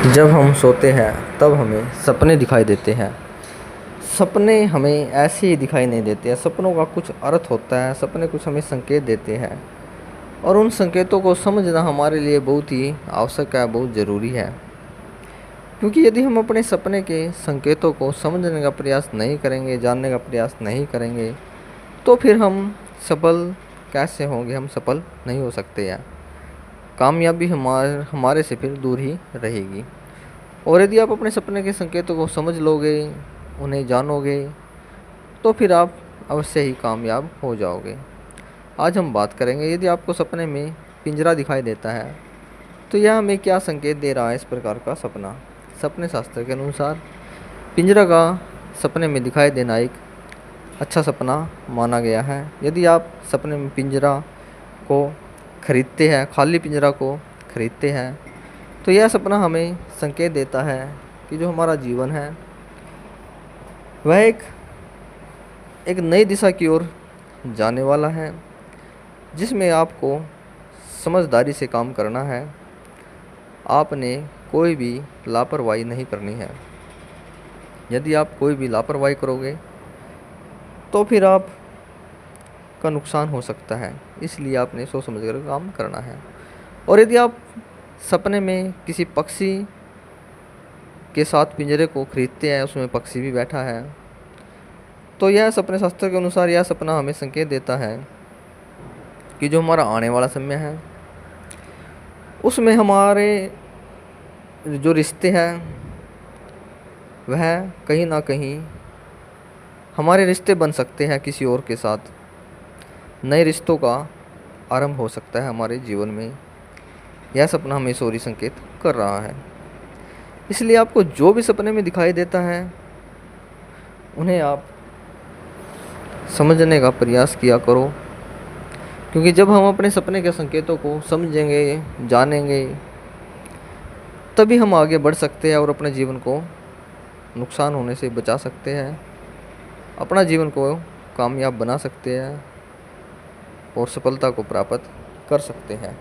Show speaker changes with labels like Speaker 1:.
Speaker 1: जब हम सोते हैं तब हमें सपने दिखाई देते हैं। सपने हमें ऐसे ही दिखाई नहीं देते हैं, सपनों का कुछ अर्थ होता है। सपने कुछ हमें संकेत देते हैं और उन संकेतों को समझना हमारे लिए बहुत ही आवश्यक है, बहुत ज़रूरी है। क्योंकि यदि हम अपने सपने के संकेतों को समझने का प्रयास नहीं करेंगे, जानने का प्रयास नहीं करेंगे, तो फिर हम सफल कैसे होंगे? हम सफल नहीं हो सकते हैं। कामयाबी हमारे से फिर दूर ही रहेगी। और यदि आप अपने सपने के संकेतों को समझ लोगे, उन्हें जानोगे, तो फिर आप अवश्य ही कामयाब हो जाओगे। आज हम बात करेंगे, यदि आपको सपने में पिंजरा दिखाई देता है तो यह हमें क्या संकेत दे रहा है। इस प्रकार का सपना, सपने शास्त्र के अनुसार पिंजरा का सपने में दिखाई देना एक अच्छा सपना माना गया है। यदि आप सपने में पिंजरा को खरीदते हैं, खाली पिंजरा को खरीदते हैं, तो यह सपना हमें संकेत देता है कि जो हमारा जीवन है वह एक नई दिशा की ओर जाने वाला है, जिसमें आपको समझदारी से काम करना है। आपने कोई भी लापरवाही नहीं करनी है। यदि आप कोई भी लापरवाही करोगे तो फिर आप का नुकसान हो सकता है, इसलिए आपने सोच समझ कर काम करना है। और यदि आप सपने में किसी पक्षी के साथ पिंजरे को खरीदते हैं, उसमें पक्षी भी बैठा है, तो यह सपने शास्त्र के अनुसार यह सपना हमें संकेत देता है कि जो हमारा आने वाला समय है उसमें हमारे जो रिश्ते हैं वह कहीं ना कहीं हमारे रिश्ते बन सकते हैं किसी और के साथ। नए रिश्तों का आरंभ हो सकता है हमारे जीवन में। यह सपना हमें ईश्वरीय संकेत कर रहा है। इसलिए आपको जो भी सपने में दिखाई देता है उन्हें आप समझने का प्रयास किया करो, क्योंकि जब हम अपने सपने के संकेतों को समझेंगे, जानेंगे, तभी हम आगे बढ़ सकते हैं और अपने जीवन को नुकसान होने से बचा सकते हैं, अपना जीवन को कामयाब बना सकते हैं और सफलता को प्राप्त कर सकते हैं।